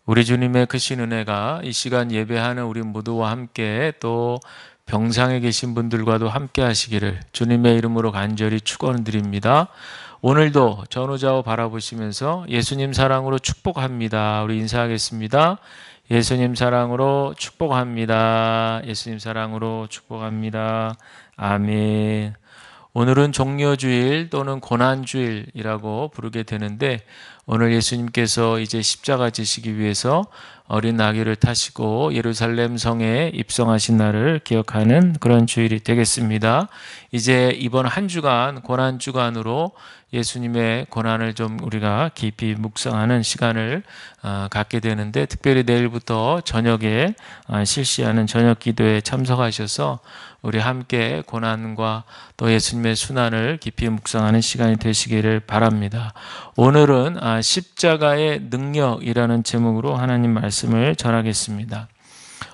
우리 주님의 크신 은혜가 이 시간 예배하는 우리 모두와 함께 또 병상에 계신 분들과도 함께 하시기를 주님의 이름으로 간절히 축원드립니다. 오늘도 전우좌우 바라보시면서 예수님 사랑으로 축복합니다. 우리 인사하겠습니다. 예수님 사랑으로 축복합니다. 예수님 사랑으로 축복합니다. 아멘. 오늘은 종려주일 또는 고난주일이라고 부르게 되는데 오늘 예수님께서 이제 십자가 지시기 위해서 어린 아기를 타시고 예루살렘 성에 입성하신 날을 기억하는 그런 주일이 되겠습니다. 이제 이번 한 주간 고난주간으로 예수님의 고난을 좀 우리가 깊이 묵상하는 시간을 갖게 되는데 특별히 내일부터 저녁에 실시하는 저녁 기도에 참석하셔서 우리 함께 고난과 또 예수님의 순환을 깊이 묵상하는 시간이 되시기를 바랍니다. 오늘은 십자가의 능력이라는 제목으로 하나님 말씀을 전하겠습니다.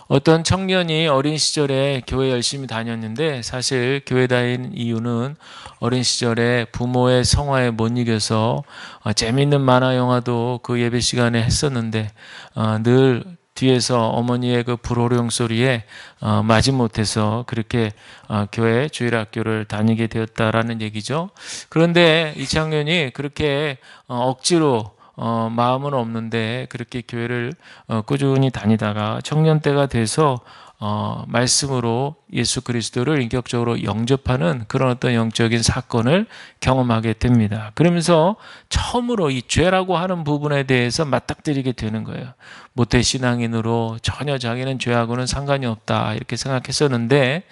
어떤 청년이 어린 시절에 교회 열심히 다녔는데 사실 교회 다니는 이유는 어린 시절에 부모의 성화에 못 이겨서 재미있는 만화 영화도 그 예배 시간에 했었는데 늘 뒤에서 어머니의 그 불호령 소리에 마지못해서 그렇게 교회 주일학교를 다니게 되었다라는 얘기죠. 그런데 이 청년이 그렇게 억지로 마음은 없는데 그렇게 교회를 꾸준히 다니다가 청년 때가 돼서 말씀으로 예수 그리스도를 인격적으로 영접하는 그런 어떤 영적인 사건을 경험하게 됩니다. 그러면서 처음으로 이 죄라고 하는 부분에 대해서 맞닥뜨리게 되는 거예요. 모태신앙인으로 전혀 자기는 죄하고는 상관이 없다 이렇게 생각했었는데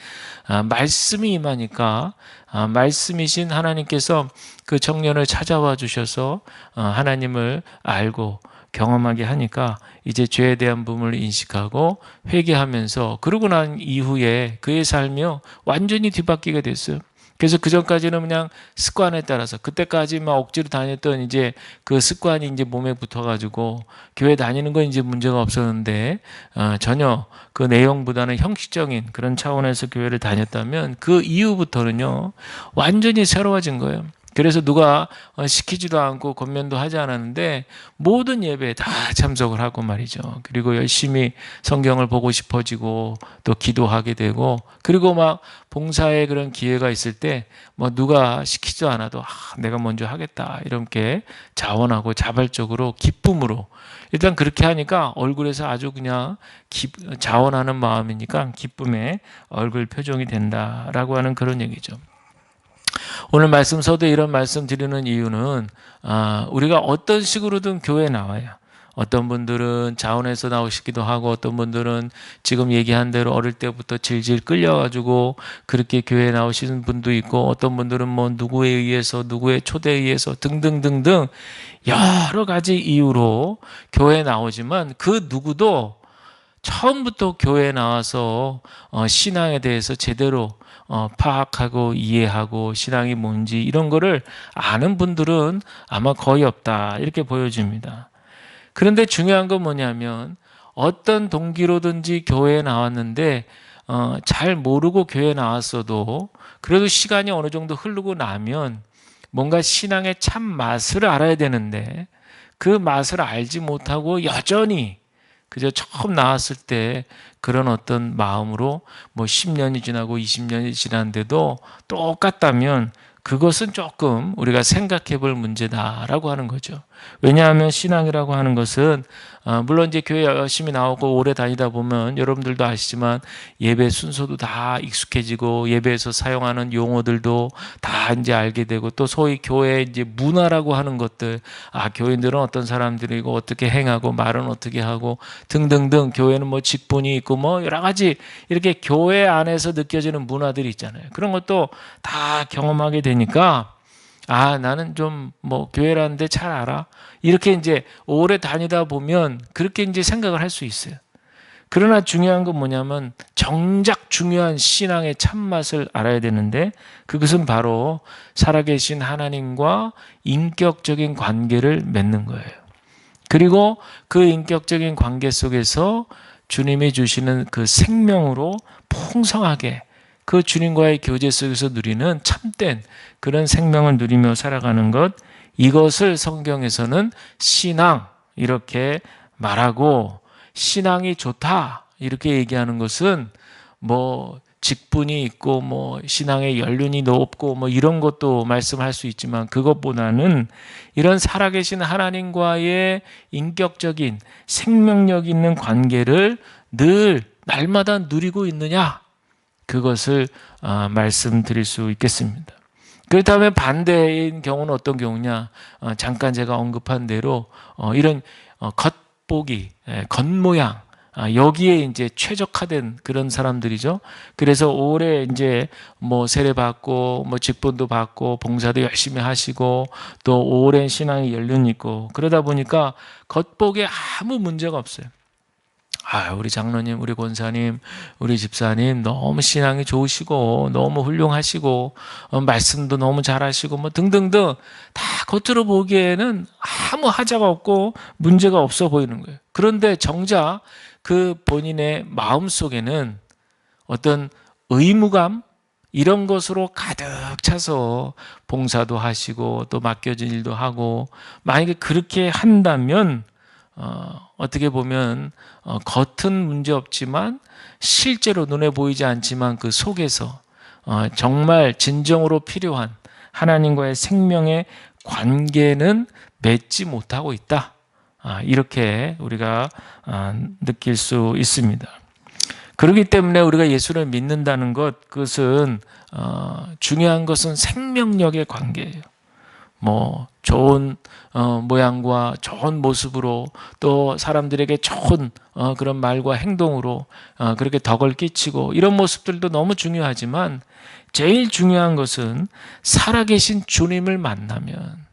말씀이 임하니까 말씀이신 하나님께서 그 청년을 찾아와 주셔서 하나님을 알고 경험하게 하니까 이제 죄에 대한 부분을 인식하고 회개하면서 그러고 난 이후에 그의 삶이 완전히 뒤바뀌게 됐어요. 그래서 그 전까지는 그냥 습관에 따라서 그때까지 막 억지로 다녔던 이제 그 습관이 이제 몸에 붙어가지고 교회 다니는 건 이제 문제가 없었는데 전혀 그 내용보다는 형식적인 그런 차원에서 교회를 다녔다면 그 이후부터는요 완전히 새로워진 거예요. 그래서 누가 시키지도 않고 권면도 하지 않았는데 모든 예배에 다 참석을 하고 말이죠. 그리고 열심히 성경을 보고 싶어지고 또 기도하게 되고 그리고 막 봉사의 그런 기회가 있을 때 뭐 누가 시키지도 않아도 내가 먼저 하겠다 이렇게 자원하고 자발적으로 기쁨으로 일단 그렇게 하니까 얼굴에서 아주 그냥 자원하는 마음이니까 기쁨의 얼굴 표정이 된다라고 하는 그런 얘기죠. 오늘 말씀 서두에 이런 말씀 드리는 이유는 우리가 어떤 식으로든 교회에 나와요. 어떤 분들은 자원해서 나오시기도 하고 어떤 분들은 지금 얘기한 대로 어릴 때부터 질질 끌려가지고 그렇게 교회에 나오시는 분도 있고 어떤 분들은 뭐 누구에 의해서 누구의 초대에 의해서 등등등등 여러 가지 이유로 교회에 나오지만 그 누구도 처음부터 교회에 나와서 신앙에 대해서 제대로 파악하고 이해하고 신앙이 뭔지 이런 거를 아는 분들은 아마 거의 없다 이렇게 보여집니다. 그런데 중요한 건 뭐냐면 어떤 동기로든지 교회에 나왔는데 잘 모르고 교회에 나왔어도 그래도 시간이 어느 정도 흐르고 나면 뭔가 신앙의 참 맛을 알아야 되는데 그 맛을 알지 못하고 여전히 그저 처음 나왔을 때 그런 어떤 마음으로 뭐 10년이 지나고 20년이 지났는데도 똑같다면 그것은 조금 우리가 생각해 볼 문제다라고 하는 거죠. 왜냐하면 신앙이라고 하는 것은 물론 이제 교회 열심히 나오고 오래 다니다 보면 여러분들도 아시지만 예배 순서도 다 익숙해지고 예배에서 사용하는 용어들도 다 이제 알게 되고 또 소위 교회 이제 문화라고 하는 것들 교인들은 어떤 사람들이고 어떻게 행하고 말은 어떻게 하고 등등등 교회는 뭐 직분이 있고 뭐 여러 가지 이렇게 교회 안에서 느껴지는 문화들이 있잖아요. 그런 것도 다 경험하게 되니까 나는 좀 뭐 교회라는데 잘 알아. 이렇게 이제 오래 다니다 보면 그렇게 이제 생각을 할 수 있어요. 그러나 중요한 건 뭐냐면 정작 중요한 신앙의 참맛을 알아야 되는데 그것은 바로 살아계신 하나님과 인격적인 관계를 맺는 거예요. 그리고 그 인격적인 관계 속에서 주님이 주시는 그 생명으로 풍성하게 그 주님과의 교제 속에서 누리는 참된 그런 생명을 누리며 살아가는 것, 이것을 성경에서는 신앙 이렇게 말하고 신앙이 좋다 이렇게 얘기하는 것은 뭐 직분이 있고 뭐 신앙의 연륜이 높고 뭐 이런 것도 말씀할 수 있지만 그것보다는 이런 살아계신 하나님과의 인격적인 생명력 있는 관계를 늘 날마다 누리고 있느냐, 그것을 말씀드릴 수 있겠습니다. 그렇다면 반대인 경우는 어떤 경우냐? 잠깐 제가 언급한 대로 이런 겉보기, 겉모양, 여기에 이제 최적화된 그런 사람들이죠. 그래서 오래 이제 뭐 세례 받고 뭐 직분도 받고 봉사도 열심히 하시고 또 오랜 신앙의 연륜이 있고 그러다 보니까 겉보기에 아무 문제가 없어요. 우리 장로님, 우리 권사님, 우리 집사님 너무 신앙이 좋으시고 너무 훌륭하시고 말씀도 너무 잘하시고 뭐 등등등 다 겉으로 보기에는 아무 하자가 없고 문제가 없어 보이는 거예요. 그런데 정작 그 본인의 마음속에는 어떤 의무감 이런 것으로 가득 차서 봉사도 하시고 또 맡겨진 일도 하고 만약에 그렇게 한다면 어떻게 보면 겉은 문제 없지만 실제로 눈에 보이지 않지만 그 속에서 정말 진정으로 필요한 하나님과의 생명의 관계는 맺지 못하고 있다. 이렇게 우리가 느낄 수 있습니다. 그렇기 때문에 우리가 예수를 믿는다는 것, 그것은 중요한 것은 생명력의 관계예요. 뭐 좋은 모양과 좋은 모습으로 또 사람들에게 좋은 그런 말과 행동으로 그렇게 덕을 끼치고 이런 모습들도 너무 중요하지만 제일 중요한 것은 살아계신 주님을 만나면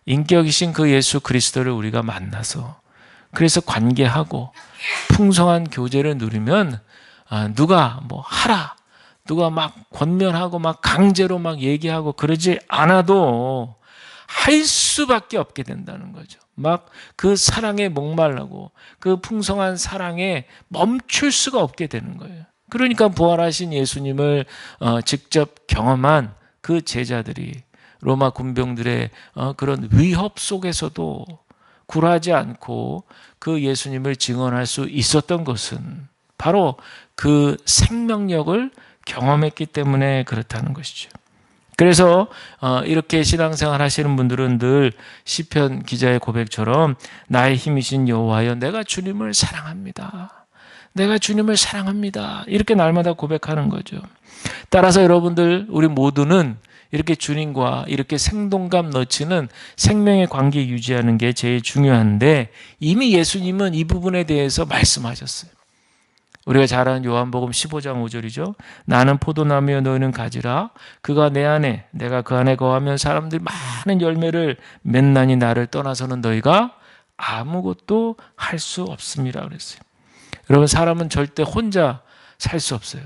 인격이신 그 예수 그리스도를 우리가 만나서 그래서 관계하고 풍성한 교제를 누리면 누가 뭐 하라, 누가 막 권면하고 막 강제로 막 얘기하고 그러지 않아도 할 수밖에 없게 된다는 거죠. 막 그 사랑에 목말라고 그 풍성한 사랑에 멈출 수가 없게 되는 거예요. 그러니까 부활하신 예수님을 직접 경험한 그 제자들이 로마 군병들의 그런 위협 속에서도 굴하지 않고 그 예수님을 증언할 수 있었던 것은 바로 그 생명력을 경험했기 때문에 그렇다는 것이죠. 그래서 이렇게 신앙생활 하시는 분들은 늘 시편 기자의 고백처럼 나의 힘이신 여호와여 내가 주님을 사랑합니다. 내가 주님을 사랑합니다. 이렇게 날마다 고백하는 거죠. 따라서 여러분들 우리 모두는 이렇게 주님과 이렇게 생동감 넘치는 생명의 관계 유지하는 게 제일 중요한데 이미 예수님은 이 부분에 대해서 말씀하셨어요. 우리가 잘 아는 요한복음 15장 5절이죠. 나는 포도나무여 너희는 가지라. 그가 내 안에 내가 그 안에 거하면 사람들이 많은 열매를 맺나니 나를 떠나서는 너희가 아무것도 할 수 없습니다 그랬어요. 여러분 사람은 절대 혼자 살 수 없어요.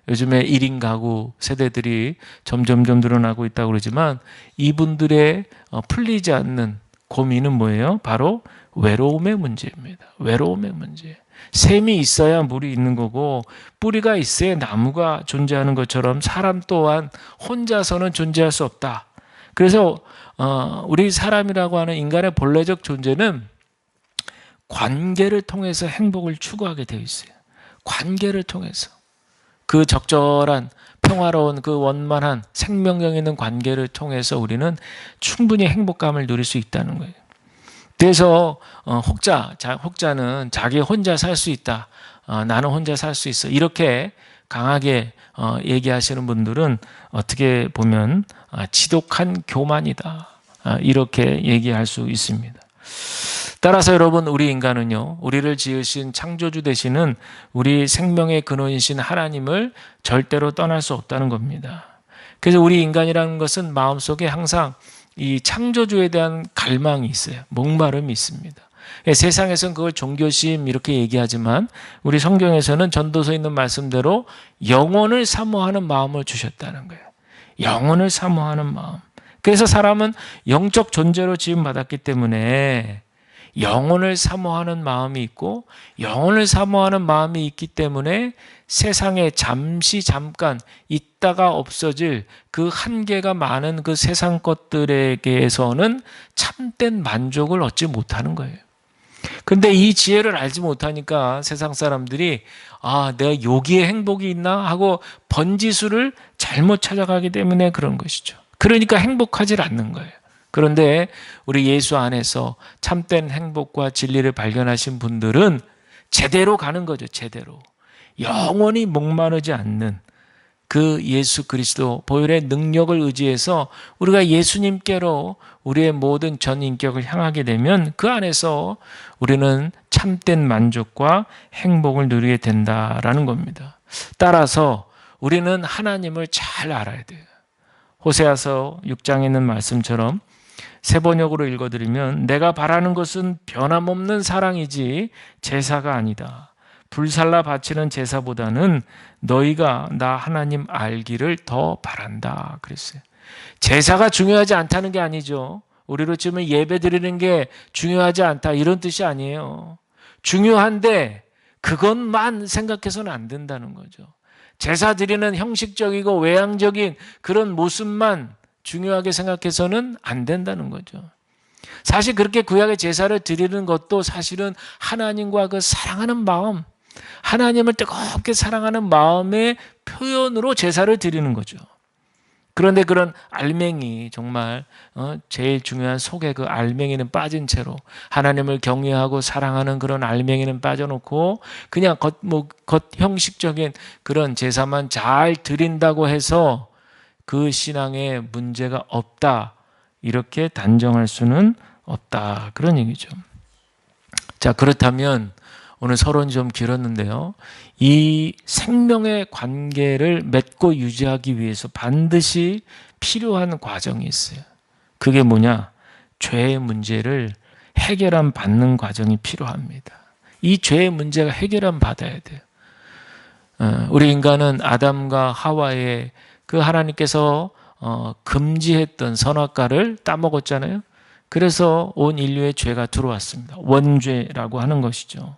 요즘에 1인 가구 세대들이 점점점 늘어나고 있다고 그러지만 이분들의 풀리지 않는 고민은 뭐예요? 바로 외로움의 문제입니다. 외로움의 문제. 샘이 있어야 물이 있는 거고 뿌리가 있어야 나무가 존재하는 것처럼 사람 또한 혼자서는 존재할 수 없다. 그래서 우리 사람이라고 하는 인간의 본래적 존재는 관계를 통해서 행복을 추구하게 되어 있어요. 관계를 통해서. 그 적절한 평화로운 그 원만한 생명력 있는 관계를 통해서 우리는 충분히 행복감을 누릴 수 있다는 거예요. 그래서 혹자는 자기 혼자 살 수 있다. 나는 혼자 살 수 있어. 이렇게 강하게 얘기하시는 분들은 어떻게 보면 지독한 교만이다. 이렇게 얘기할 수 있습니다. 따라서 여러분 우리 인간은요. 우리를 지으신 창조주 되시는 우리 생명의 근원이신 하나님을 절대로 떠날 수 없다는 겁니다. 그래서 우리 인간이라는 것은 마음속에 항상 이 창조주에 대한 갈망이 있어요. 목마름이 있습니다. 세상에서는 그걸 종교심 이렇게 얘기하지만 우리 성경에서는 전도서에 있는 말씀대로 영혼을 사모하는 마음을 주셨다는 거예요. 영혼을 사모하는 마음. 그래서 사람은 영적 존재로 지음받았기 때문에 영혼을 사모하는 마음이 있고 영혼을 사모하는 마음이 있기 때문에 세상에 잠깐 있다가 없어질 그 한계가 많은 그 세상 것들에게서는 참된 만족을 얻지 못하는 거예요. 근데 이 지혜를 알지 못하니까 세상 사람들이 내가 여기에 행복이 있나 하고 번지수를 잘못 찾아가기 때문에 그런 것이죠. 그러니까 행복하지 않는 거예요. 그런데 우리 예수 안에서 참된 행복과 진리를 발견하신 분들은 제대로 가는 거죠. 제대로. 영원히 목마르지 않는 그 예수 그리스도 보혈의 능력을 의지해서 우리가 예수님께로 우리의 모든 전 인격을 향하게 되면 그 안에서 우리는 참된 만족과 행복을 누리게 된다라는 겁니다. 따라서 우리는 하나님을 잘 알아야 돼요. 호세아서 6장에 있는 말씀처럼 세 번역으로 읽어드리면 내가 바라는 것은 변함없는 사랑이지 제사가 아니다. 불살라 바치는 제사보다는 너희가 나 하나님 알기를 더 바란다 그랬어요. 제사가 중요하지 않다는 게 아니죠. 우리로 치면 예배 드리는 게 중요하지 않다 이런 뜻이 아니에요. 중요한데 그것만 생각해서는 안 된다는 거죠. 제사 드리는 형식적이고 외향적인 그런 모습만 중요하게 생각해서는 안 된다는 거죠. 사실 그렇게 구약의 제사를 드리는 것도 사실은 하나님과 그 사랑하는 마음, 하나님을 뜨겁게 사랑하는 마음의 표현으로 제사를 드리는 거죠. 그런데 그런 알맹이 정말 제일 중요한 속에 그 알맹이는 빠진 채로 하나님을 경외하고 사랑하는 그런 알맹이는 빠져놓고 그냥 겉 형식적인 그런 제사만 잘 드린다고 해서 그 신앙에 문제가 없다 이렇게 단정할 수는 없다 그런 얘기죠. 자, 그렇다면 오늘 서론이 좀 길었는데요. 이 생명의 관계를 맺고 유지하기 위해서 반드시 필요한 과정이 있어요. 그게 뭐냐? 죄의 문제를 해결함 받는 과정이 필요합니다. 이 죄의 문제가 해결함 받아야 돼요. 우리 인간은 아담과 하와의 그 하나님께서 금지했던 선악과를 따먹었잖아요. 그래서 온 인류의 죄가 들어왔습니다. 원죄라고 하는 것이죠.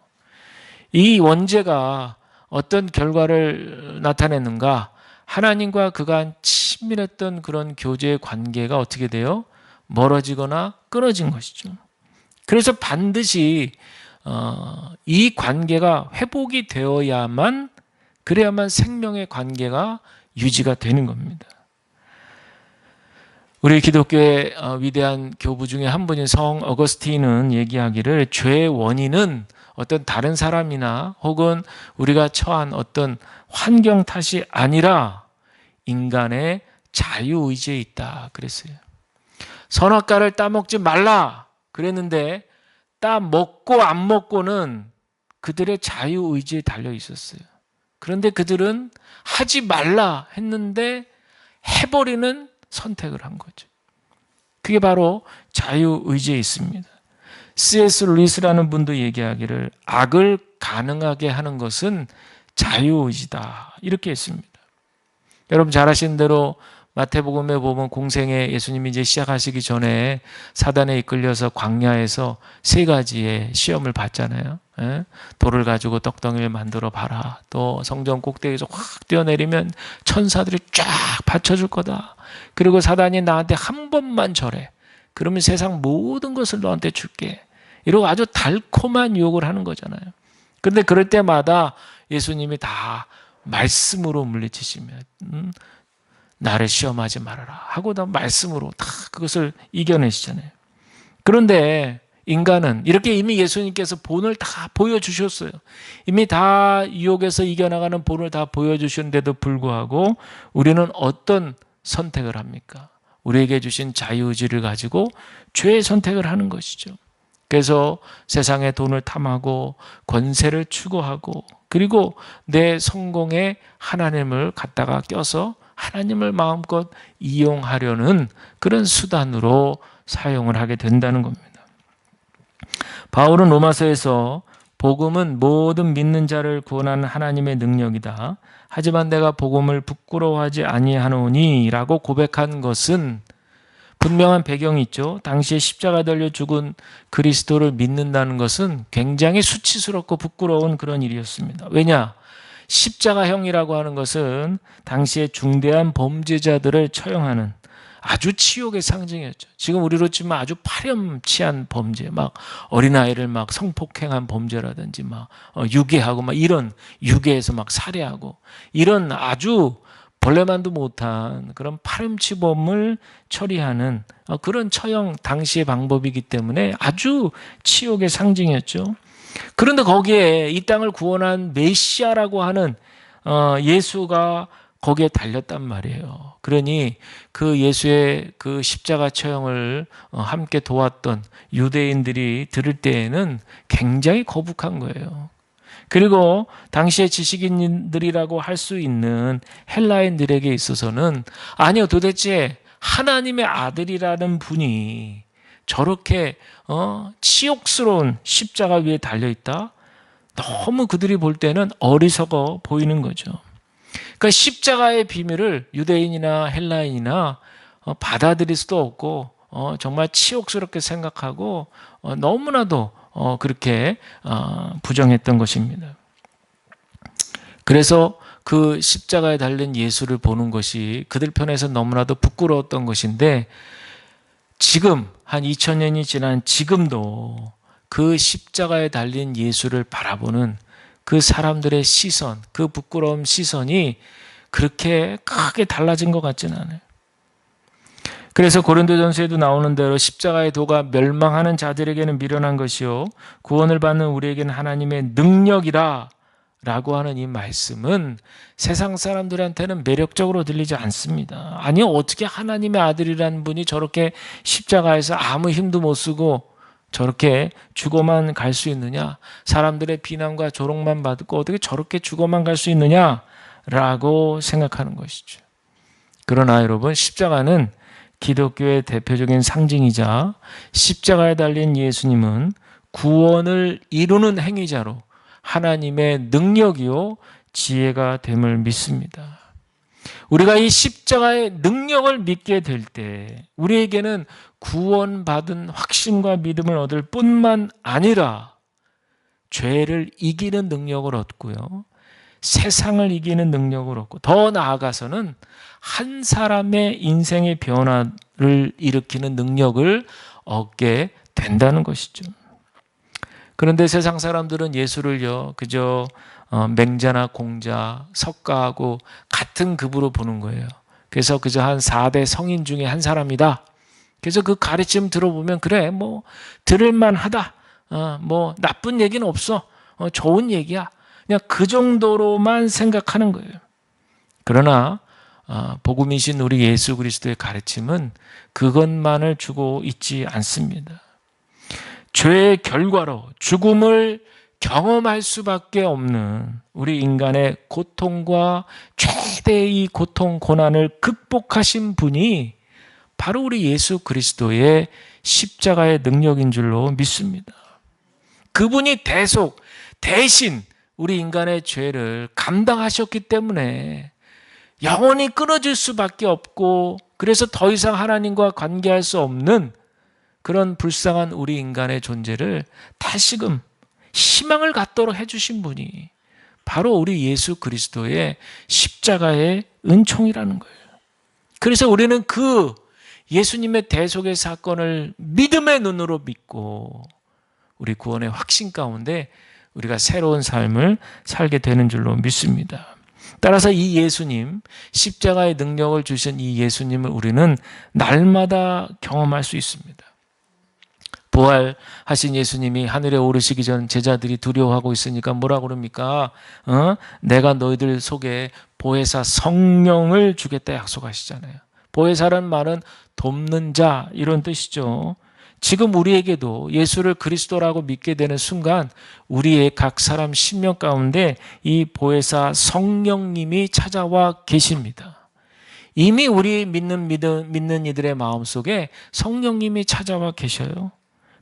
이 원죄가 어떤 결과를 나타내는가? 하나님과 그간 친밀했던 그런 교제의 관계가 어떻게 돼요? 멀어지거나 끊어진 것이죠. 그래서 반드시 이 관계가 회복이 되어야만 그래야만 생명의 관계가 유지가 되는 겁니다. 우리 기독교의 위대한 교부 중에 한 분인 성 어거스틴은 얘기하기를 죄의 원인은 어떤 다른 사람이나 혹은 우리가 처한 어떤 환경 탓이 아니라 인간의 자유의지에 있다 그랬어요. 선악과를 따먹지 말라 그랬는데 따먹고 안 먹고는 그들의 자유의지에 달려 있었어요. 그런데 그들은 하지 말라 했는데 해버리는 선택을 한 거죠. 그게 바로 자유의지에 있습니다. C.S. 루이스라는 분도 얘기하기를 악을 가능하게 하는 것은 자유의지다 이렇게 했습니다. 여러분 잘 아시는 대로 마태복음에 보면 공생에 예수님이 이제 시작하시기 전에 사단에 이끌려서 광야에서 세 가지의 시험을 받잖아요. 돌을 가지고 떡덩이를 만들어 봐라. 또 성전 꼭대기에서 확 뛰어내리면 천사들이 쫙 받쳐줄 거다. 그리고 사단이 나한테 한 번만 절해. 그러면 세상 모든 것을 너한테 줄게. 이러고 아주 달콤한 유혹을 하는 거잖아요. 그런데 그럴 때마다 예수님이 다 말씀으로 물리치시면 나를 시험하지 말아라 하고 다 말씀으로 다 그것을 이겨내시잖아요. 그런데 인간은 이렇게 이미 예수님께서 본을 다 보여주셨어요. 이미 다 유혹에서 이겨나가는 본을 다 보여주셨는데도 불구하고 우리는 어떤 선택을 합니까? 우리에게 주신 자유의지를 가지고 죄의 선택을 하는 것이죠. 그래서 세상의 돈을 탐하고 권세를 추구하고 그리고 내 성공에 하나님을 갖다가 껴서 하나님을 마음껏 이용하려는 그런 수단으로 사용을 하게 된다는 겁니다. 바울은 로마서에서 복음은 모든 믿는 자를 구원하는 하나님의 능력이다. 하지만 내가 복음을 부끄러워하지 아니하노니 라고 고백한 것은 분명한 배경이 있죠. 당시에 십자가 달려 죽은 그리스도를 믿는다는 것은 굉장히 수치스럽고 부끄러운 그런 일이었습니다. 왜냐? 십자가형이라고 하는 것은 당시에 중대한 범죄자들을 처형하는 아주 치욕의 상징이었죠. 지금 우리로 치면 아주 파렴치한 범죄, 막 어린아이를 막 성폭행한 범죄라든지 막 유괴하고 막 이런, 유괴해서 막 살해하고 이런 아주 벌레만도 못한 그런 파렴치범을 처리하는 그런 처형 당시의 방법이기 때문에 아주 치욕의 상징이었죠. 그런데 거기에 이 땅을 구원한 메시아라고 하는 예수가 거기에 달렸단 말이에요. 그러니 그 예수의 그 십자가 처형을 함께 도왔던 유대인들이 들을 때에는 굉장히 거북한 거예요. 그리고 당시의 지식인들이라고 할 수 있는 헬라인들에게 있어서는 아니요, 도대체 하나님의 아들이라는 분이 저렇게 치욕스러운 십자가 위에 달려있다? 너무 그들이 볼 때는 어리석어 보이는 거죠. 그러니까 십자가의 비밀을 유대인이나 헬라인이나 받아들일 수도 없고 정말 치욕스럽게 생각하고 너무나도 그렇게 부정했던 것입니다. 그래서 그 십자가에 달린 예수를 보는 것이 그들 편에서 너무나도 부끄러웠던 것인데 지금 한 2000년이 지난 지금도 그 십자가에 달린 예수를 바라보는 그 사람들의 시선, 그 부끄러움 시선이 그렇게 크게 달라진 것 같지는 않아요. 그래서 고린도전서에도 나오는 대로 십자가의 도가 멸망하는 자들에게는 미련한 것이요 구원을 받는 우리에게는 하나님의 능력이라 라고 하는 이 말씀은 세상 사람들한테는 매력적으로 들리지 않습니다. 아니 어떻게 하나님의 아들이라는 분이 저렇게 십자가에서 아무 힘도 못 쓰고 저렇게 죽어만 갈 수 있느냐? 사람들의 비난과 조롱만 받고 어떻게 저렇게 죽어만 갈 수 있느냐라고 생각하는 것이죠. 그러나 여러분 십자가는 기독교의 대표적인 상징이자 십자가에 달린 예수님은 구원을 이루는 행위자로 하나님의 능력이요 지혜가 됨을 믿습니다. 우리가 이 십자가의 능력을 믿게 될 때 우리에게는 구원받은 확신과 믿음을 얻을 뿐만 아니라 죄를 이기는 능력을 얻고요. 세상을 이기는 능력을 얻고 더 나아가서는 한 사람의 인생의 변화를 일으키는 능력을 얻게 된다는 것이죠. 그런데 세상 사람들은 예수를요 그저 맹자나 공자, 석가하고 같은 급으로 보는 거예요. 그래서 그저 한 4대 성인 중에 한 사람이다. 그래서 그 가르침 들어보면 그래 뭐 들을만 하다. 뭐 나쁜 얘기는 없어. 좋은 얘기야. 그냥 그 정도로만 생각하는 거예요. 그러나 복음이신 우리 예수 그리스도의 가르침은 그것만을 주고 있지 않습니다. 죄의 결과로 죽음을 경험할 수밖에 없는 우리 인간의 고통과 최대의 고통, 고난을 극복하신 분이 바로 우리 예수 그리스도의 십자가의 능력인 줄로 믿습니다. 그분이 대신 우리 인간의 죄를 감당하셨기 때문에 영원히 끊어질 수밖에 없고 그래서 더 이상 하나님과 관계할 수 없는 그런 불쌍한 우리 인간의 존재를 다시금 희망을 갖도록 해주신 분이 바로 우리 예수 그리스도의 십자가의 은총이라는 거예요. 그래서 우리는 그 예수님의 대속의 사건을 믿음의 눈으로 믿고 우리 구원의 확신 가운데 우리가 새로운 삶을 살게 되는 줄로 믿습니다. 따라서 이 예수님, 십자가의 능력을 주신 이 예수님을 우리는 날마다 경험할 수 있습니다. 부활하신 예수님이 하늘에 오르시기 전 제자들이 두려워하고 있으니까 뭐라 그럽니까? 내가 너희들 속에 보혜사 성령을 주겠다 약속하시잖아요. 보혜사라는 말은 돕는 자 이런 뜻이죠. 지금 우리에게도 예수를 그리스도라고 믿게 되는 순간 우리의 각 사람 심령 가운데 이 보혜사 성령님이 찾아와 계십니다. 이미 우리 믿는 이들의 마음속에 성령님이 찾아와 계셔요.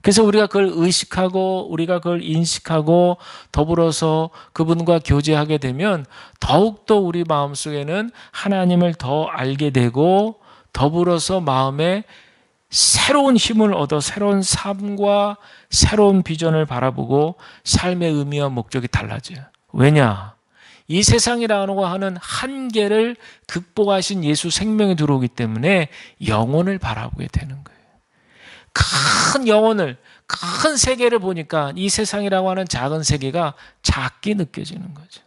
그래서 우리가 그걸 의식하고 우리가 그걸 인식하고 더불어서 그분과 교제하게 되면 더욱더 우리 마음속에는 하나님을 더 알게 되고 더불어서 마음에 새로운 힘을 얻어 새로운 삶과 새로운 비전을 바라보고 삶의 의미와 목적이 달라져요. 왜냐? 이 세상이라고 하는 한계를 극복하신 예수 생명이 들어오기 때문에 영혼을 바라보게 되는 거예요. 큰 영혼을, 큰 세계를 보니까 이 세상이라고 하는 작은 세계가 작게 느껴지는 거죠.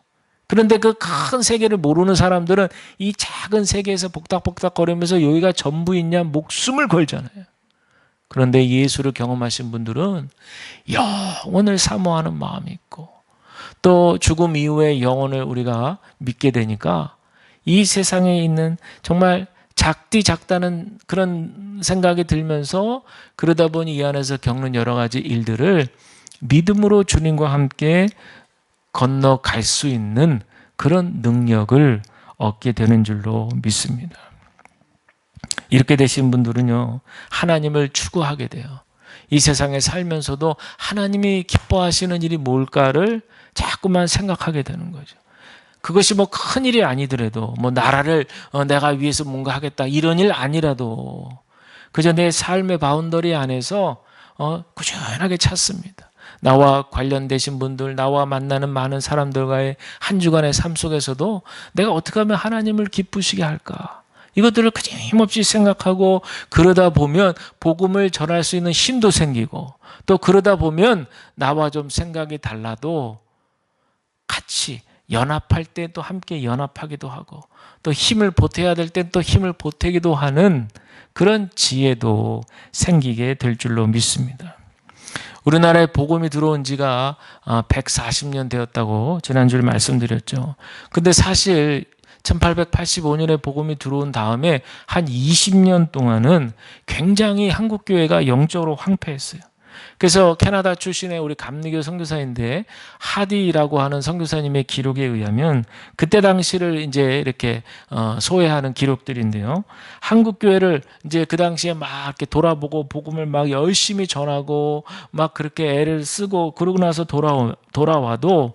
그런데 그 큰 세계를 모르는 사람들은 이 작은 세계에서 복닥복닥 거리면서 여기가 전부 있냐 목숨을 걸잖아요. 그런데 예수를 경험하신 분들은 영혼을 사모하는 마음이 있고 또 죽음 이후의 영혼을 우리가 믿게 되니까 이 세상에 있는 정말 작디 작다는 그런 생각이 들면서 그러다 보니 이 안에서 겪는 여러 가지 일들을 믿음으로 주님과 함께 건너갈 수 있는 그런 능력을 얻게 되는 줄로 믿습니다. 이렇게 되신 분들은요, 하나님을 추구하게 돼요. 이 세상에 살면서도 하나님이 기뻐하시는 일이 뭘까를 자꾸만 생각하게 되는 거죠. 그것이 뭐 큰 일이 아니더라도 뭐 나라를 내가 위해서 뭔가 하겠다 이런 일 아니라도 그저 내 삶의 바운더리 안에서 꾸준하게 찾습니다. 나와 관련되신 분들, 나와 만나는 많은 사람들과의 한 주간의 삶 속에서도 내가 어떻게 하면 하나님을 기쁘시게 할까? 이것들을 끊임없이 생각하고 그러다 보면 복음을 전할 수 있는 힘도 생기고 또 그러다 보면 나와 좀 생각이 달라도 같이 연합할 때 또 함께 연합하기도 하고 또 힘을 보태야 될 때 또 힘을 보태기도 하는 그런 지혜도 생기게 될 줄로 믿습니다. 우리나라에 복음이 들어온 지가 140년 되었다고 지난주에 말씀드렸죠. 근데 사실 1885년에 복음이 들어온 다음에 한 20년 동안은 굉장히 한국교회가 영적으로 황폐했어요. 그래서 캐나다 출신의 우리 감리교 선교사인데 하디라고 하는 선교사님의 기록에 의하면 그때 당시를 이제 이렇게 소외하는 기록들인데요. 한국 교회를 이제 그 당시에 막 이렇게 돌아보고 복음을 막 열심히 전하고 막 그렇게 애를 쓰고 그러고 나서 돌아와도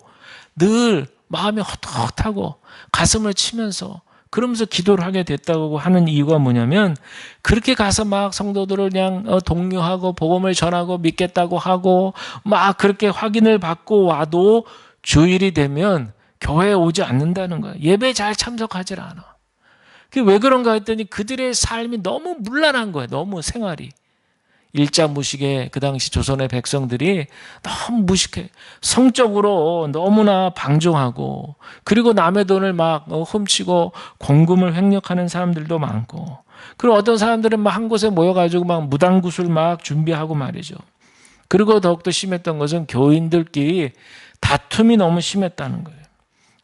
늘 마음이 헛헛하고 가슴을 치면서 그러면서 기도를 하게 됐다고 하는 이유가 뭐냐면 그렇게 가서 막 성도들을 그냥 독려하고 복음을 전하고 믿겠다고 하고 막 그렇게 확인을 받고 와도 주일이 되면 교회에 오지 않는다는 거예요. 예배에 잘 참석하지 않아. 그게 왜 그런가 했더니 그들의 삶이 너무 문란한 거예요. 너무 생활이. 일자무식에 그 당시 조선의 백성들이 너무 무식해. 성적으로 너무나 방종하고 그리고 남의 돈을 막 훔치고 공금을 횡령하는 사람들도 많고 그리고 어떤 사람들은 막 한 곳에 모여가지고 막 무당굿을 막 준비하고 말이죠. 그리고 더욱더 심했던 것은 교인들끼리 다툼이 너무 심했다는 거예요.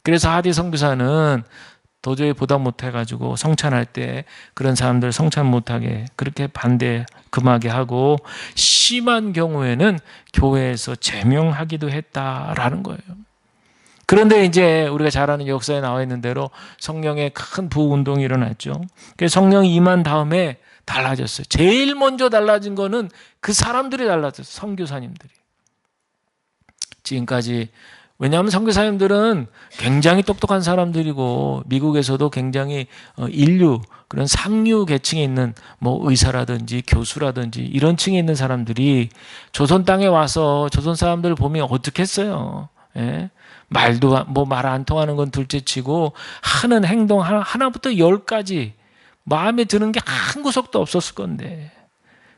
그래서 하디 선교사는 도저히 보다 못해가지고 성찬할 때 그런 사람들 성찬 못하게 그렇게 반대 금하게 하고 심한 경우에는 교회에서 제명하기도 했다라는 거예요. 그런데 이제 우리가 잘 아는 역사에 나와 있는 대로 성령의 큰 부흥운동이 일어났죠. 그래서 성령이 임한 다음에 달라졌어요. 제일 먼저 달라진 거는 그 사람들이 달라졌어요. 선교사님들이. 지금까지 왜냐하면 선교사님들은 굉장히 똑똑한 사람들이고 미국에서도 굉장히 인류 그런 상류 계층에 있는 뭐 의사라든지 교수라든지 이런 층에 있는 사람들이 조선 땅에 와서 조선 사람들을 보면 어떻겠어요? 예? 말도 뭐 말 안 통하는 건 둘째치고 하는 행동 하나부터 10까지 마음에 드는 게 한 구석도 없었을 건데.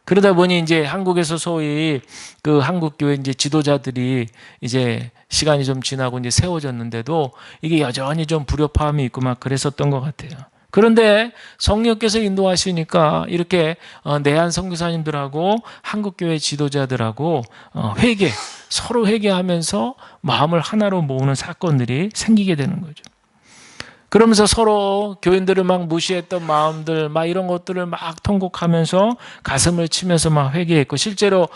그러다 보니 이제 한국에서 소위 그 한국교회 이제 지도자들이 이제 시간이 좀 지나고 이제 세워졌는데도 이게 여전히 좀 불협화음이 있고 막 그랬었던 것 같아요. 그런데 성령께서 인도하시니까 이렇게 내한 선교사님들하고 한국교회 지도자들하고 서로 회개하면서 마음을 하나로 모으는 사건들이 생기게 되는 거죠. 그러면서 서로 교인들을 막 무시했던 마음들 막 이런 것들을 막 통곡하면서 가슴을 치면서 막 회개했고 실제로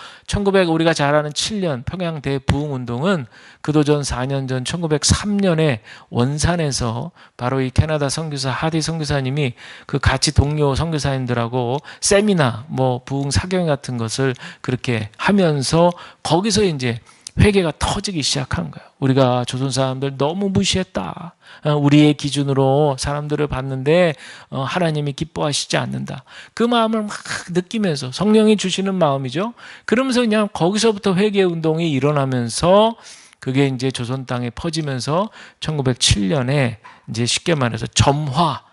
우리가 잘 아는 7년 평양 대부흥운동은 그도 전 4년 전 1903년에 원산에서 바로 이 캐나다 선교사 하디 선교사님이 그 같이 동료 선교사님들하고 세미나 뭐 부흥 사경 같은 것을 그렇게 하면서 거기서 이제 회개가 터지기 시작한 거예요. 우리가 조선 사람들 너무 무시했다. 우리의 기준으로 사람들을 봤는데 하나님이 기뻐하시지 않는다. 그 마음을 막 느끼면서 성령이 주시는 마음이죠. 그러면서 그냥 거기서부터 회개 운동이 일어나면서 그게 이제 조선 땅에 퍼지면서 1907년에 이제 쉽게 말해서 점화,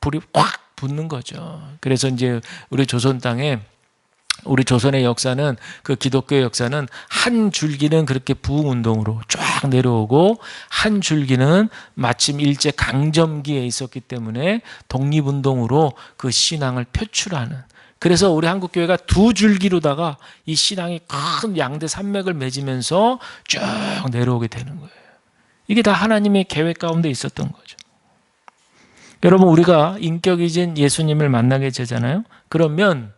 불이 확 붙는 거죠. 그래서 이제 우리 조선 땅에 우리 조선의 역사는 그 기독교의 역사는 한 줄기는 그렇게 부흥운동으로 쫙 내려오고 한 줄기는 마침 일제 강점기에 있었기 때문에 독립운동으로 그 신앙을 표출하는 그래서 우리 한국교회가 두 줄기로다가 이 신앙이 큰 양대 산맥을 맺으면서 쭉 내려오게 되는 거예요. 이게 다 하나님의 계획 가운데 있었던 거죠. 여러분 우리가 인격이신 예수님을 만나게 되잖아요. 그러면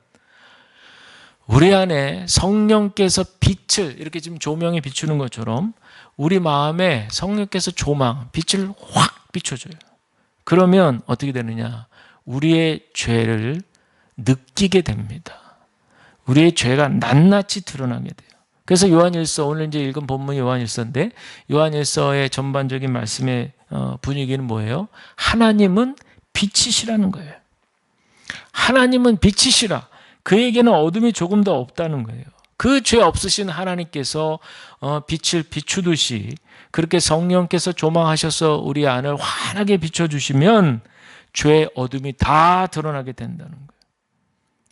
우리 안에 성령께서 빛을 이렇게 지금 조명에 비추는 것처럼 우리 마음에 성령께서 조망, 빛을 확 비춰줘요. 그러면 어떻게 되느냐? 우리의 죄를 느끼게 됩니다. 우리의 죄가 낱낱이 드러나게 돼요. 그래서 요한일서 오늘 이제 읽은 본문이 요한일서인데 요한일서의 전반적인 말씀의 분위기는 뭐예요? 하나님은 빛이시라는 거예요. 하나님은 빛이시라. 그에게는 어둠이 조금 더 없다는 거예요. 그 죄 없으신 하나님께서 빛을 비추듯이 그렇게 성령께서 조망하셔서 우리 안을 환하게 비춰주시면 죄의 어둠이 다 드러나게 된다는 거예요.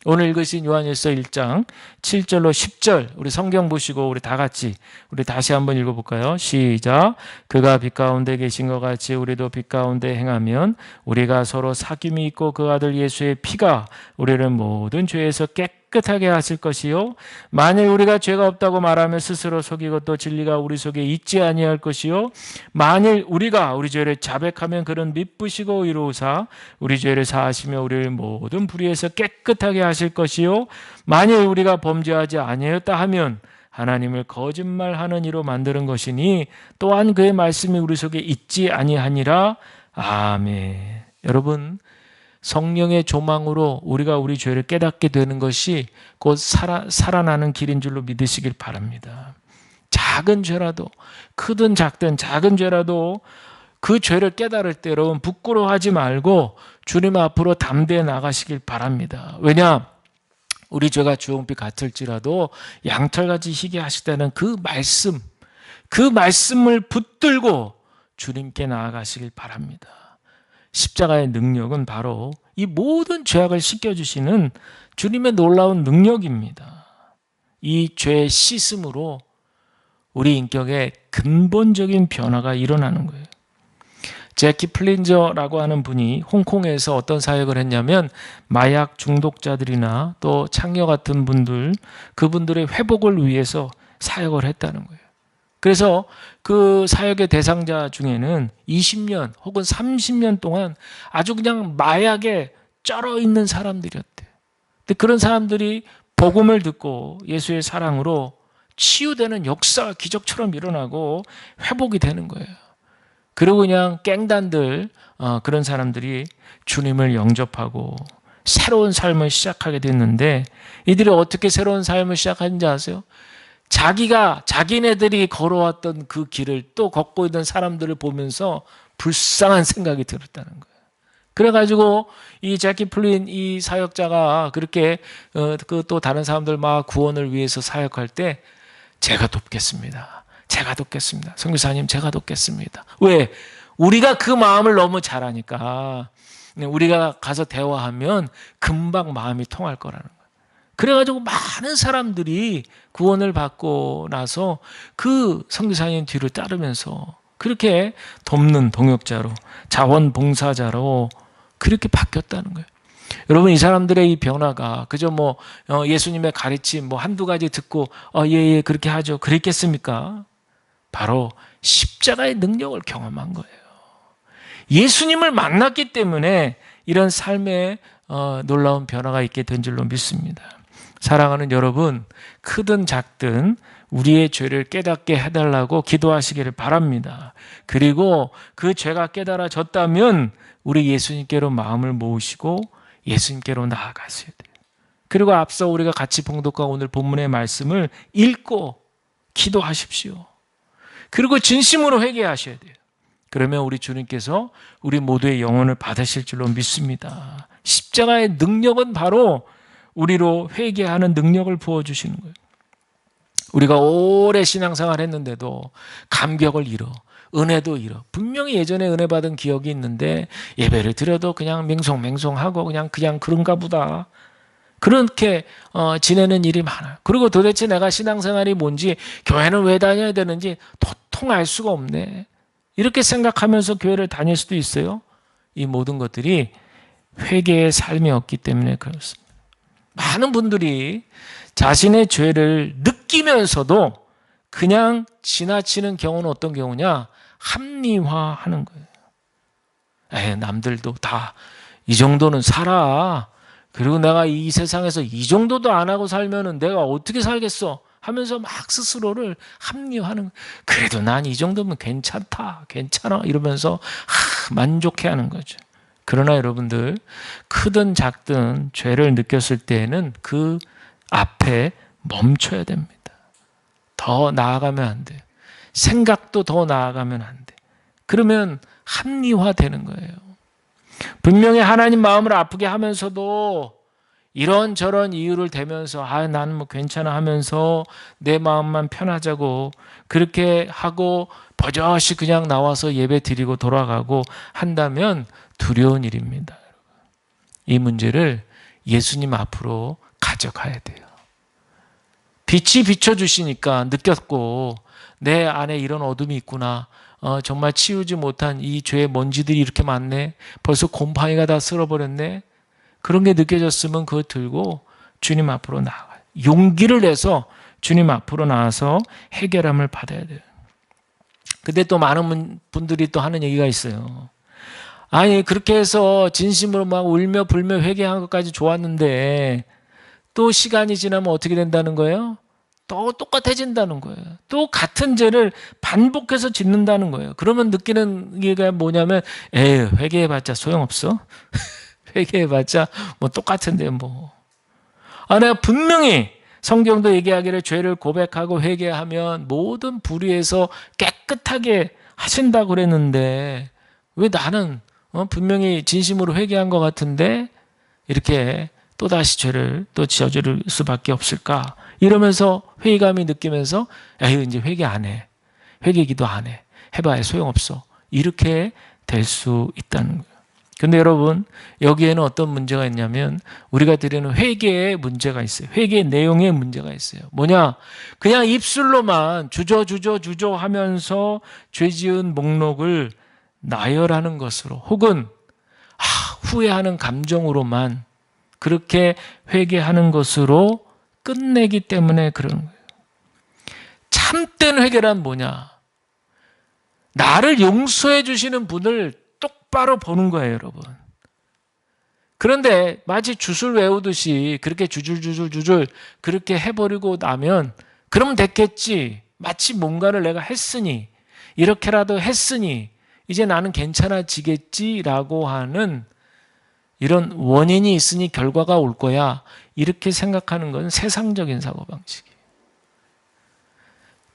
오늘 읽으신 요한일서 1장 7절로 10절 우리 성경 보시고 우리 다 같이 우리 다시 한번 읽어볼까요? 시작. 그가 빛 가운데 계신 것 같이 우리도 빛 가운데 행하면 우리가 서로 사귐이 있고 그 아들 예수의 피가 우리를 모든 죄에서 깨끗하게 하실 것이요 만일 우리가 죄가 없다고 말하면 스스로 속이고 또 진리가 우리 속에 있지 아니할 것이요 만일 우리가 우리 죄를 자백하면 그는 미쁘시고 의로우사 우리 죄를 사하시며 우리를 모든 불의에서 깨끗하게 하실 것이요 만일 우리가 범죄하지 아니하였다 하면 하나님을 거짓말하는 이로 만드는 것이니 또한 그의 말씀이 우리 속에 있지 아니하니라. 아멘. 여러분 성령의 조망으로 우리가 우리 죄를 깨닫게 되는 것이 곧 살아나는 길인 줄로 믿으시길 바랍니다. 작은 죄라도 크든 작든 작은 죄라도 그 죄를 깨달을 때 여러분 부끄러워하지 말고 주님 앞으로 담대해 나가시길 바랍니다. 왜냐? 우리 죄가 주홍빛 같을지라도 양털같이 희게 하시다는 그 말씀을 붙들고 주님께 나아가시길 바랍니다. 십자가의 능력은 바로 이 모든 죄악을 씻겨주시는 주님의 놀라운 능력입니다. 이 죄의 씻음으로 우리 인격에 근본적인 변화가 일어나는 거예요. 제키 플린저라고 하는 분이 홍콩에서 어떤 사역을 했냐면 마약 중독자들이나 또 창녀 같은 분들 그분들의 회복을 위해서 사역을 했다는 거예요. 그래서 그 사역의 대상자 중에는 20년 혹은 30년 동안 아주 그냥 마약에 쩔어 있는 사람들이었대요. 근데 그런 사람들이 복음을 듣고 예수의 사랑으로 치유되는 역사가 기적처럼 일어나고 회복이 되는 거예요. 그리고 그냥 깽단들 그런 사람들이 주님을 영접하고 새로운 삶을 시작하게 됐는데 이들이 어떻게 새로운 삶을 시작하는지 아세요? 자기네들이 걸어왔던 그 길을 또 걷고 있는 사람들을 보면서 불쌍한 생각이 들었다는 거예요. 그래가지고 이 제키 플린 이 사역자가 그렇게 그 또 다른 사람들 막 구원을 위해서 사역할 때 제가 돕겠습니다. 선교사님 제가 돕겠습니다. 왜? 우리가 그 마음을 너무 잘 아니까 우리가 가서 대화하면 금방 마음이 통할 거라는 거예요. 그래가지고 많은 사람들이 구원을 받고 나서 그 선교사님 뒤를 따르면서 그렇게 돕는 동역자로 자원봉사자로 그렇게 바뀌었다는 거예요. 여러분 이 사람들의 이 변화가 그저 예수님의 가르침 한두 가지 듣고 예 그렇게 하죠 그랬겠습니까? 바로 십자가의 능력을 경험한 거예요. 예수님을 만났기 때문에 이런 삶의 놀라운 변화가 있게 된 줄로 믿습니다. 사랑하는 여러분, 크든 작든 우리의 죄를 깨닫게 해달라고 기도하시기를 바랍니다. 그리고 그 죄가 깨달아졌다면 우리 예수님께로 마음을 모으시고 예수님께로 나아가셔야 돼요. 그리고 앞서 우리가 같이 봉독한 오늘 본문의 말씀을 읽고 기도하십시오. 그리고 진심으로 회개하셔야 돼요. 그러면 우리 주님께서 우리 모두의 영혼을 받으실 줄로 믿습니다. 십자가의 능력은 바로 우리로 회개하는 능력을 부어주시는 거예요. 우리가 오래 신앙생활 했는데도 감격을 잃어. 은혜도 잃어. 분명히 예전에 은혜 받은 기억이 있는데 예배를 드려도 그냥 맹송맹송하고 그냥 그런가 보다. 그렇게 지내는 일이 많아요. 그리고 도대체 내가 신앙생활이 뭔지, 교회는 왜 다녀야 되는지 도통 알 수가 없네. 이렇게 생각하면서 교회를 다닐 수도 있어요. 이 모든 것들이 회개의 삶이 없기 때문에 그렇습니다. 많은 분들이 자신의 죄를 느끼면서도 그냥 지나치는 경우는 어떤 경우냐? 합리화하는 거예요. 남들도 다 이 정도는 살아. 그리고 내가 이 세상에서 이 정도도 안 하고 살면은 내가 어떻게 살겠어? 하면서 막 스스로를 합리화하는 거예요. 그래도 난 이 정도면 괜찮다, 괜찮아 이러면서 만족해하는 거죠. 그러나 여러분들, 크든 작든 죄를 느꼈을 때에는 그 앞에 멈춰야 됩니다. 더 나아가면 안 돼요. 생각도 더 나아가면 안 돼. 그러면 합리화되는 거예요. 분명히 하나님 마음을 아프게 하면서도 이런저런 이유를 대면서 나는 뭐 괜찮아 하면서 내 마음만 편하자고 그렇게 하고 버젓이 그냥 나와서 예배 드리고 돌아가고 한다면 두려운 일입니다. 이 문제를 예수님 앞으로 가져가야 돼요. 빛이 비춰주시니까 느꼈고 내 안에 이런 어둠이 있구나. 정말 치우지 못한 이 죄의 먼지들이 이렇게 많네. 벌써 곰팡이가 다 쓸어버렸네. 그런 게 느껴졌으면 그거 들고 주님 앞으로 나아가요. 용기를 내서 주님 앞으로 나와서 해결함을 받아야 돼요. 근데 또 많은 분들이 또 하는 얘기가 있어요. 아니 그렇게 해서 진심으로 막 울며 불며 회개한 것까지 좋았는데 또 시간이 지나면 어떻게 된다는 거예요? 또 똑같아진다는 거예요. 또 같은 죄를 반복해서 짓는다는 거예요. 그러면 느끼는 게 뭐냐면 회개해봤자 소용없어. 회개해봤자 뭐 똑같은데 뭐. 내가 분명히 성경도 얘기하기를 죄를 고백하고 회개하면 모든 불의에서 깨끗하게 하신다고 그랬는데 왜 나는 분명히 진심으로 회개한 것 같은데 이렇게 또다시 죄를 또 저지를 수밖에 없을까? 이러면서 회의감이 느끼면서 이제 회개 안 해. 회개 기도 안 해. 해봐야 소용없어. 이렇게 될 수 있다는 거예요. 근데 여러분, 여기에는 어떤 문제가 있냐면 우리가 드리는 회개의 문제가 있어요. 회개의 내용에 문제가 있어요. 뭐냐? 그냥 입술로만 주저 하면서 죄 지은 목록을 나열하는 것으로 혹은 후회하는 감정으로만 그렇게 회개하는 것으로 끝내기 때문에 그런 거예요. 참된 회개란 뭐냐? 나를 용서해 주시는 분을 똑바로 보는 거예요, 여러분. 그런데 마치 주술 외우듯이 그렇게 주줄 그렇게 해버리고 나면 그러면 됐겠지. 마치 뭔가를 내가 했으니 이렇게라도 했으니 이제 나는 괜찮아지겠지라고 하는 이런 원인이 있으니 결과가 올 거야. 이렇게 생각하는 건 세상적인 사고방식이에요.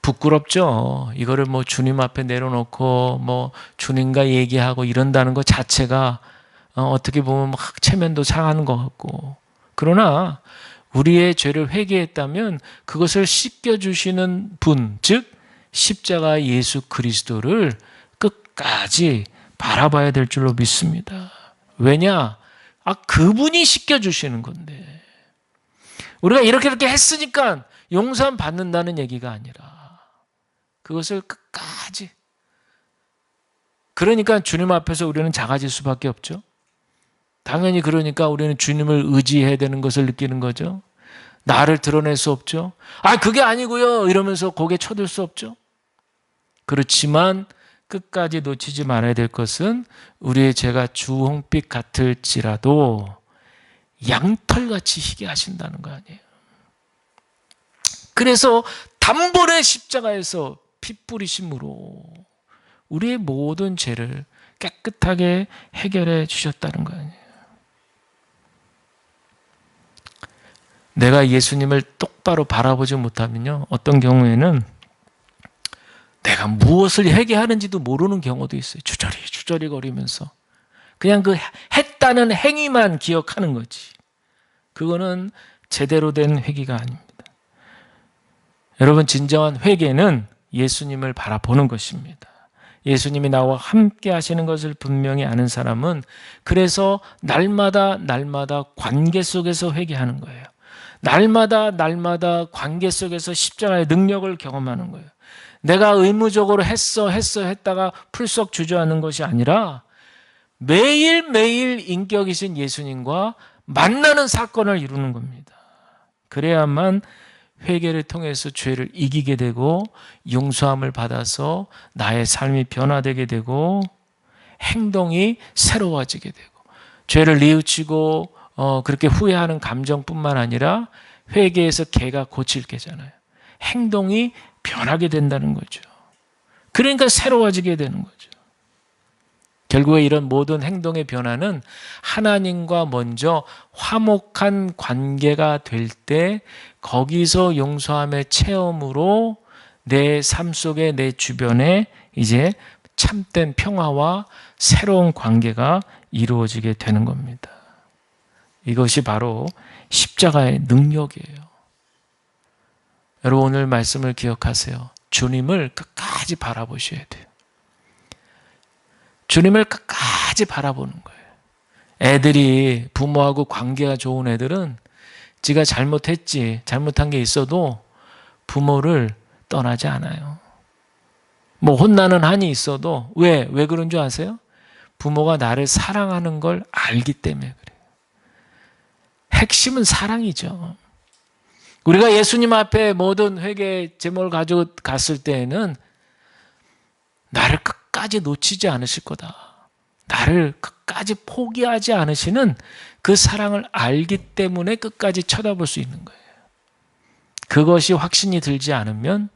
부끄럽죠. 이거를 뭐 주님 앞에 내려놓고 뭐 주님과 얘기하고 이런다는 것 자체가 어떻게 보면 막 체면도 상하는 것 같고. 그러나 우리의 죄를 회개했다면 그것을 씻겨주시는 분, 즉 십자가 예수 그리스도를 끝까지 바라봐야 될 줄로 믿습니다. 왜냐? 그분이 씻겨주시는 건데. 우리가 이렇게 했으니까 용서함 받는다는 얘기가 아니라 그것을 끝까지. 그러니까 주님 앞에서 우리는 작아질 수밖에 없죠. 당연히 그러니까 우리는 주님을 의지해야 되는 것을 느끼는 거죠. 나를 드러낼 수 없죠. 그게 아니고요. 이러면서 고개 쳐들 수 없죠. 그렇지만 끝까지 놓치지 말아야 될 것은 우리의 죄가 주홍빛 같을지라도 양털같이 희게 하신다는 거 아니에요. 그래서 단번에 십자가에서 피 뿌리심으로 우리의 모든 죄를 깨끗하게 해결해 주셨다는 거 아니에요. 내가 예수님을 똑바로 바라보지 못하면요, 어떤 경우에는 내가 무엇을 회개하는지도 모르는 경우도 있어요. 주저리 거리면서 그냥 그 했다는 행위만 기억하는 거지. 그거는 제대로 된 회개가 아닙니다. 여러분, 진정한 회개는 예수님을 바라보는 것입니다. 예수님이 나와 함께 하시는 것을 분명히 아는 사람은 그래서 날마다 관계 속에서 회개하는 거예요. 날마다 관계 속에서 십자가의 능력을 경험하는 거예요. 내가 의무적으로 했다가 풀썩 주저하는 것이 아니라 매일매일 인격이신 예수님과 만나는 사건을 이루는 겁니다. 그래야만 회개를 통해서 죄를 이기게 되고 용서함을 받아서 나의 삶이 변화되게 되고 행동이 새로워지게 되고 죄를 뉘우치고 그렇게 후회하는 감정뿐만 아니라 회개에서 개가 고칠 게잖아요. 행동이 변하게 된다는 거죠. 그러니까 새로워지게 되는 거죠. 결국에 이런 모든 행동의 변화는 하나님과 먼저 화목한 관계가 될 때 거기서 용서함의 체험으로 내 삶 속에 내 주변에 이제 참된 평화와 새로운 관계가 이루어지게 되는 겁니다. 이것이 바로 십자가의 능력이에요. 여러분, 오늘 말씀을 기억하세요. 주님을 끝까지 바라보셔야 돼요. 주님을 끝까지 바라보는 거예요. 애들이 부모하고 관계가 좋은 애들은 지가 잘못한 게 있어도 부모를 떠나지 않아요. 뭐 혼나는 한이 있어도 왜 그런 줄 아세요? 부모가 나를 사랑하는 걸 알기 때문에 그래요. 핵심은 사랑이죠. 우리가 예수님 앞에 모든 회개 제목을 가지고 갔을 때에는 나를 끝까지 놓치지 않으실 거다. 나를 끝까지 포기하지 않으시는 그 사랑을 알기 때문에 끝까지 쳐다볼 수 있는 거예요. 그것이 확신이 들지 않으면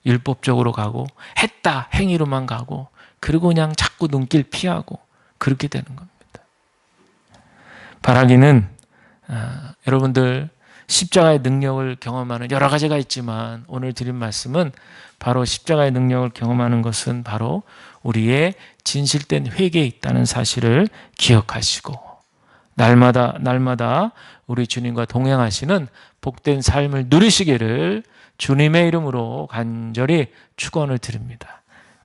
율법적으로 가고 했다 행위로만 가고 그리고 그냥 자꾸 눈길 피하고 그렇게 되는 겁니다. 바라기는 여러분들 십자가의 능력을 경험하는 여러 가지가 있지만 오늘 드린 말씀은 바로 십자가의 능력을 경험하는 것은 바로 우리의 진실된 회개에 있다는 사실을 기억하시고 날마다 우리 주님과 동행하시는 복된 삶을 누리시기를 주님의 이름으로 간절히 축원을 드립니다.